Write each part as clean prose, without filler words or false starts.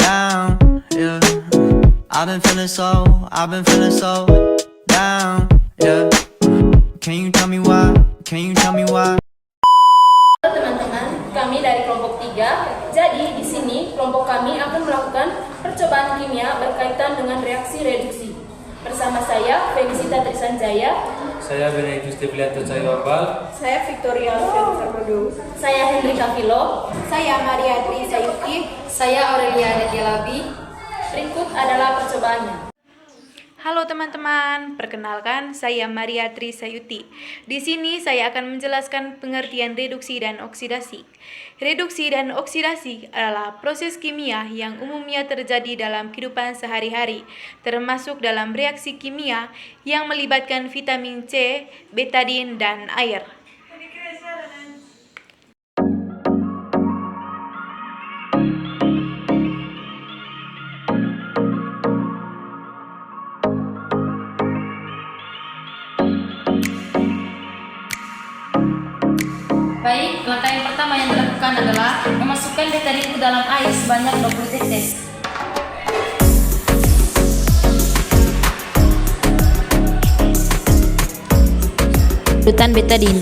down, yeah. I've been feeling so down, yeah. Can you tell me why? Halo teman-teman, kami dari kelompok 3. Jadi di sini kelompok kami akan melakukan percobaan kimia berkaitan dengan reaksi reduksi. Bersama saya Felicita Trisanjaya, saya Benedictus Devlianto Cahyawambal, saya Victoria Alfian, saya Hendrika Filo, saya Maria Tri Sayuti, saya Aurelia Negelabi. Berikut adalah percobaannya. Halo teman-teman, perkenalkan saya Maria Tri Sayuti. Di sini saya akan menjelaskan pengertian reduksi dan oksidasi. Reduksi dan oksidasi adalah proses kimia yang umumnya terjadi dalam kehidupan sehari-hari, termasuk dalam reaksi kimia yang melibatkan vitamin C, betadin, dan air. Baik, langkah yang pertama yang dilakukan adalah memasukkan betadin ke dalam air sebanyak 20 tetes. Larutan betadin.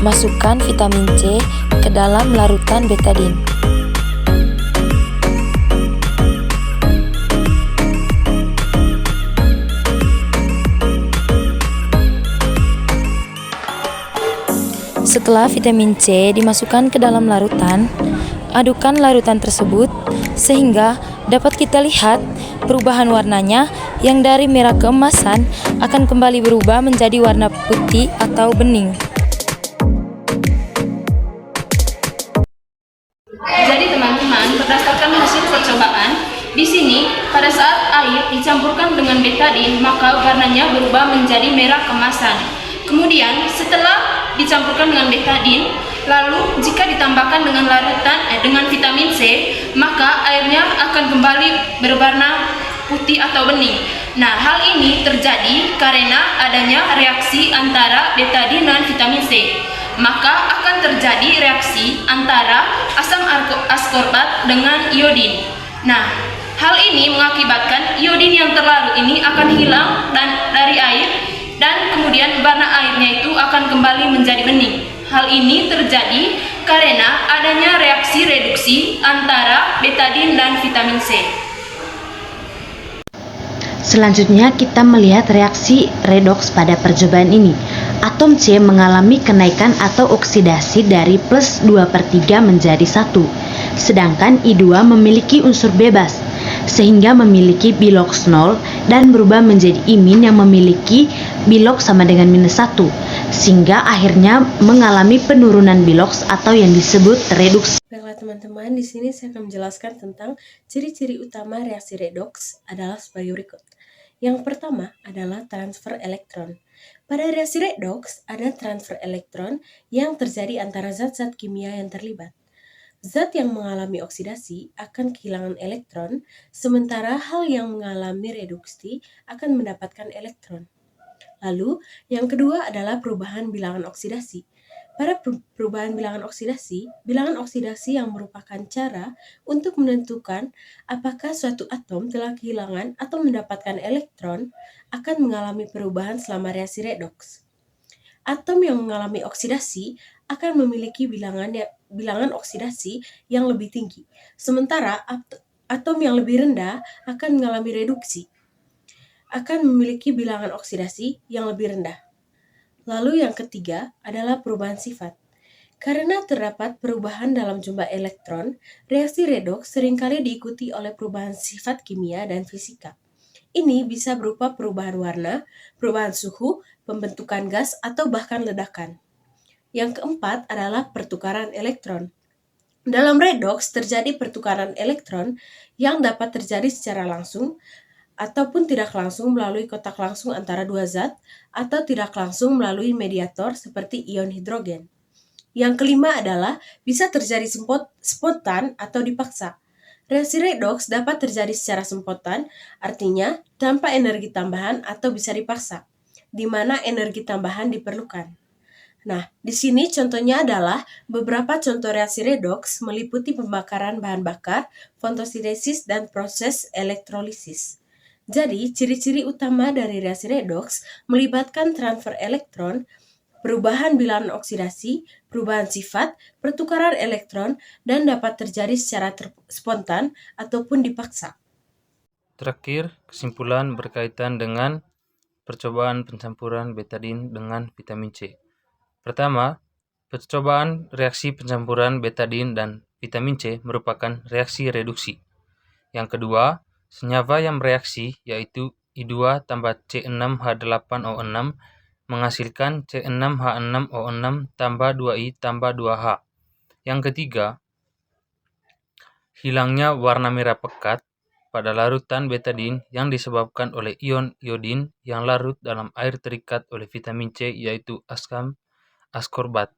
Masukkan vitamin C ke dalam larutan betadin. Setelah vitamin C dimasukkan ke dalam larutan, adukkan larutan tersebut sehingga dapat kita lihat perubahan warnanya yang dari merah keemasan akan kembali berubah menjadi warna putih atau bening. Jadi teman-teman, berdasarkan hasil percobaan, di sini pada saat air dicampurkan dengan betadin, maka warnanya berubah menjadi merah kemasan. Kemudian setelah dicampurkan dengan betadin, lalu jika ditambahkan dengan dengan vitamin C, maka airnya akan kembali berwarna putih atau bening. Nah, hal ini terjadi karena adanya reaksi antara betadin dan vitamin C. Maka akan terjadi reaksi antara asam askorbat dengan iodin. Nah, hal ini mengakibatkan iodin yang terlarut ini akan hilang dari air dan kemudian warna airnya itu akan kembali menjadi bening. Hal ini terjadi karena adanya reaksi reduksi antara betadin dan vitamin C. Selanjutnya kita melihat reaksi redoks pada percobaan ini. Atom C mengalami kenaikan atau oksidasi dari plus 2/3 menjadi 1. Sedangkan I2 memiliki unsur bebas, sehingga memiliki bilox 0 dan berubah menjadi imin yang memiliki bilox sama dengan minus 1. Sehingga akhirnya mengalami penurunan bilox atau yang disebut reduksi. Baiklah teman-teman, di sini saya akan menjelaskan tentang ciri-ciri utama reaksi redoks adalah sebagai berikut. Yang pertama adalah transfer elektron. Pada reaksi redoks ada transfer elektron yang terjadi antara zat-zat kimia yang terlibat. Zat yang mengalami oksidasi akan kehilangan elektron, sementara hal yang mengalami reduksi akan mendapatkan elektron. Lalu, yang kedua adalah perubahan bilangan oksidasi. Pada perubahan bilangan oksidasi yang merupakan cara untuk menentukan apakah suatu atom telah kehilangan atau mendapatkan elektron akan mengalami perubahan selama reaksi redoks. Atom yang mengalami oksidasi akan memiliki bilangan oksidasi yang lebih tinggi, sementara atom yang lebih rendah akan mengalami reduksi, akan memiliki bilangan oksidasi yang lebih rendah. Lalu yang ketiga adalah perubahan sifat. Karena terdapat perubahan dalam jumlah elektron, reaksi redoks seringkali diikuti oleh perubahan sifat kimia dan fisika. Ini bisa berupa perubahan warna, perubahan suhu, pembentukan gas, atau bahkan ledakan. Yang keempat adalah pertukaran elektron. Dalam redoks terjadi pertukaran elektron yang dapat terjadi secara langsung ataupun tidak langsung melalui kontak langsung antara dua zat, atau tidak langsung melalui mediator seperti ion hidrogen. Yang kelima adalah bisa terjadi spontan atau dipaksa. Reaksi redoks dapat terjadi secara spontan, artinya tanpa energi tambahan atau bisa dipaksa, di mana energi tambahan diperlukan. Nah, di sini contohnya adalah beberapa contoh reaksi redoks meliputi pembakaran bahan bakar, fotosintesis, dan proses elektrolisis. Jadi, ciri-ciri utama dari reaksi redoks melibatkan transfer elektron, perubahan bilangan oksidasi, perubahan sifat, pertukaran elektron, dan dapat terjadi secara spontan ataupun dipaksa. Terakhir, kesimpulan berkaitan dengan percobaan pencampuran betadin dengan vitamin C. Pertama, percobaan reaksi pencampuran betadin dan vitamin C merupakan reaksi reduksi. Yang kedua, senyawa yang bereaksi yaitu I2 tambah C6H8O6 menghasilkan C6H6O6 tambah 2I tambah 2H. Yang ketiga, hilangnya warna merah pekat pada larutan betadin yang disebabkan oleh ion iodin yang larut dalam air terikat oleh vitamin C yaitu askorbat.